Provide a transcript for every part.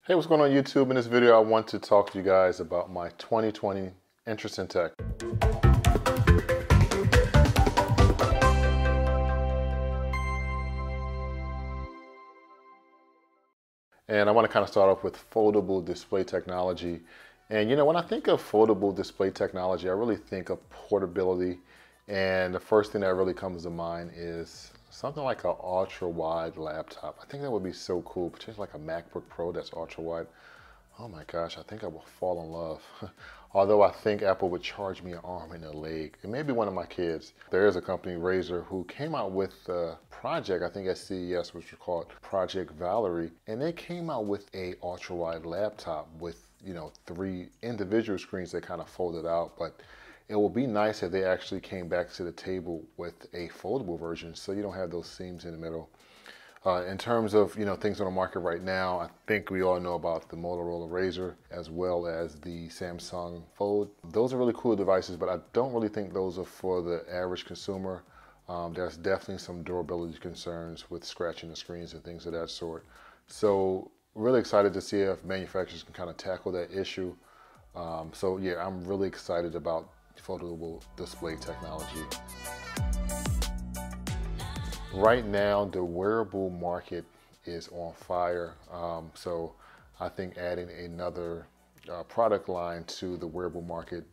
Hey, what's going on YouTube? In this video, I want to talk to you guys about my 2020 interest in tech. And I want to kind of start off with foldable display technology. And when I think of foldable display technology, I really think of portability. And the first thing that really comes to mind is something like an ultra-wide laptop. I think that would be so cool, particularly like a MacBook Pro that's ultra-wide. Oh my gosh, I think I will fall in love. Although I think Apple would charge me an arm and a leg. It may be one of my kids. There is a company, Razer, who came out with a project, I think at CES, which was called Project Valerie. And they came out with a ultra-wide laptop with, 3 individual screens that kind of folded out. But it would be nice if they actually came back to the table with a foldable version so you don't have those seams in the middle. In terms of things on the market right now, I think we all know about the Motorola Razr as well as the Samsung Fold. Those are really cool devices, but I don't really think those are for the average consumer. There's definitely some durability concerns with scratching the screens and things of that sort. So really excited to see if manufacturers can kind of tackle that issue. So yeah, I'm really excited about foldable display technology. Right now, the wearable market is on fire. So I think adding another product line to the wearable market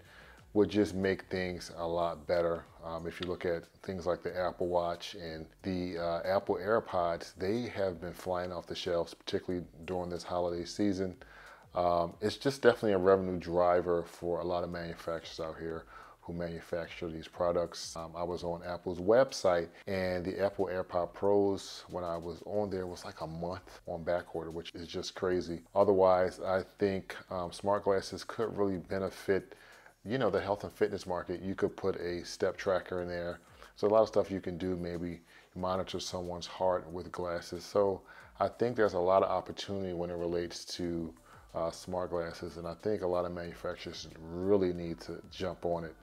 would just make things a lot better. If you look at things like the Apple Watch and the Apple AirPods, they have been flying off the shelves, particularly during this holiday season. It's just definitely a revenue driver for a lot of manufacturers out here who manufacture these products. I was on Apple's website, and the Apple AirPod Pros, when I was on there, was like a month on back order, which is just crazy. Otherwise, I think smart glasses could really benefit, the health and fitness market. You could put a step tracker in there. So a lot of stuff you can do, maybe monitor someone's heart with glasses. So I think there's a lot of opportunity when it relates to smart glasses, and I think a lot of manufacturers really need to jump on it.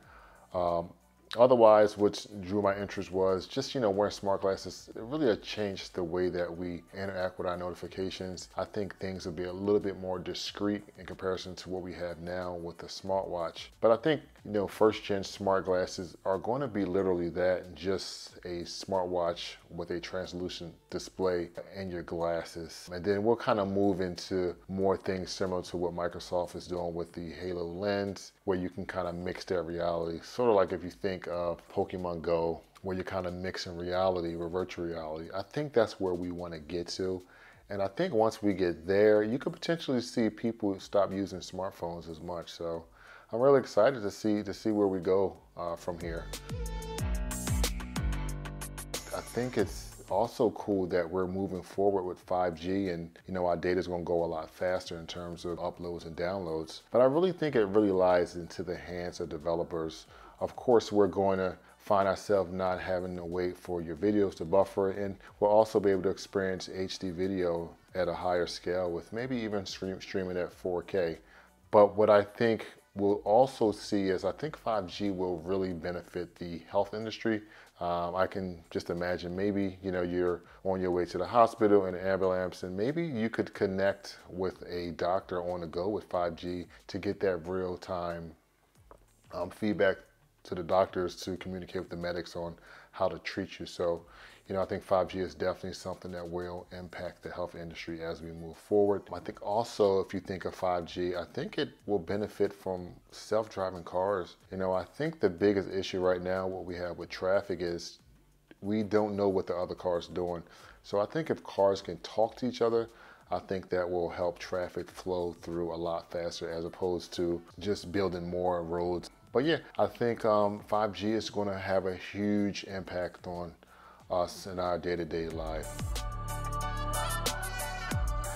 Otherwise, what drew my interest was just, wearing smart glasses. It really changed the way that we interact with our notifications. I think things will be a little bit more discreet in comparison to what we have now with the smartwatch. But I think, first gen smart glasses are going to be literally that, just a smartwatch with a translucent display in your glasses. And then we'll kind of move into more things similar to what Microsoft is doing with the Halo lens, where you can kind of mix that reality. Sort of like if you think of Pokemon Go, where you're kind of mixing reality with virtual reality. I think that's where we want to get to. And I think once we get there, you could potentially see people stop using smartphones as much. So I'm really excited to see where we go from here. I think it's also cool that we're moving forward with 5G, and our data is going to go a lot faster in terms of uploads and downloads. But I really think it really lies into the hands of developers. Of course, we're going to find ourselves not having to wait for your videos to buffer, and we'll also be able to experience HD video at a higher scale with maybe even streaming at 4K. But what I think we'll also see is I think 5G will really benefit the health industry. I can just imagine maybe, you're on your way to the hospital in an ambulance, and maybe you could connect with a doctor on the go with 5G to get that real-time feedback to the doctors to communicate with the medics on how to treat you. So, I think 5G is definitely something that will impact the health industry as we move forward. I think also, if you think of 5G, I think it will benefit from self-driving cars. I think the biggest issue right now, what we have with traffic, is we don't know what the other car's doing. So I think if cars can talk to each other, I think that will help traffic flow through a lot faster as opposed to just building more roads. But yeah, I think 5G is going to have a huge impact on us in our day-to-day life.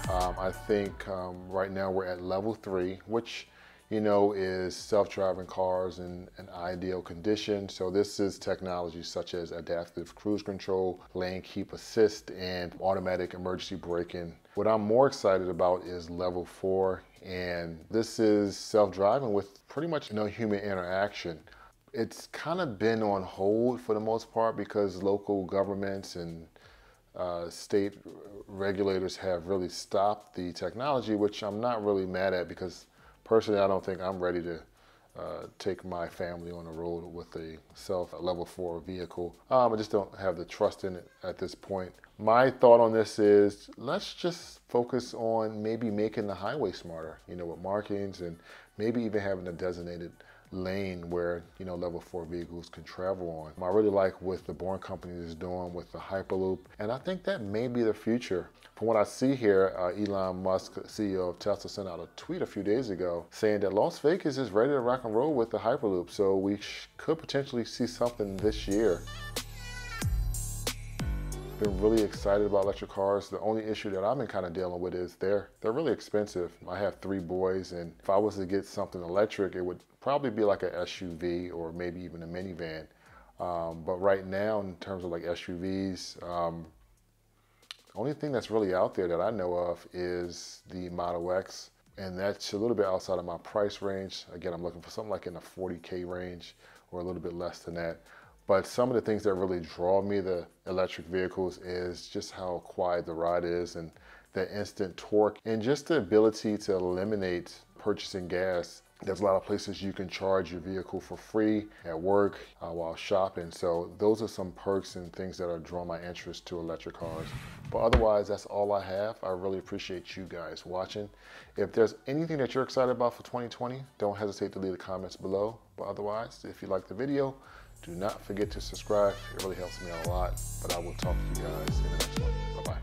I think right now we're at level 3, which is self-driving cars in an ideal condition. So this is technology such as adaptive cruise control, lane keep assist, and automatic emergency braking. What I'm more excited about is level 4, and this is self-driving with pretty much no human interaction. It's kind of been on hold for the most part because local governments and state regulators have really stopped the technology, which I'm not really mad at, because personally I don't think I'm ready to take my family on the road with a level 4 vehicle. I just don't have the trust in it at this point. My thought on this is, let's just focus on maybe making the highway smarter, with markings, and maybe even having a designated lane where level 4 vehicles can travel on. I really like what the Bourne company is doing with the Hyperloop, and I think that may be the future. From what I see here, Elon Musk, CEO of Tesla, sent out a tweet a few days ago saying that Las Vegas is ready to rock and roll with the Hyperloop, so we could potentially see something this year. Been really excited about electric cars. The only issue that I've been kind of dealing with is they're really expensive. I have 3 boys, and if I was to get something electric, it would probably be like an SUV or maybe even a minivan. But right now, in terms of like SUVs, the only thing that's really out there that I know of is the Model X, and that's a little bit outside of my price range. Again, I'm looking for something like in the 40K range or a little bit less than that. But some of the things that really draw me to electric vehicles is just how quiet the ride is, and the instant torque, and just the ability to eliminate purchasing gas. There's a lot of places you can charge your vehicle for free at work, while shopping. So those are some perks and things that are drawing my interest to electric cars. But otherwise, that's all I have. I really appreciate you guys watching. If there's anything that you're excited about for 2020, don't hesitate to leave the comments below. But otherwise, if you like the video, do not forget to subscribe. It really helps me out a lot. But I will talk to you guys in the next one. Bye-bye.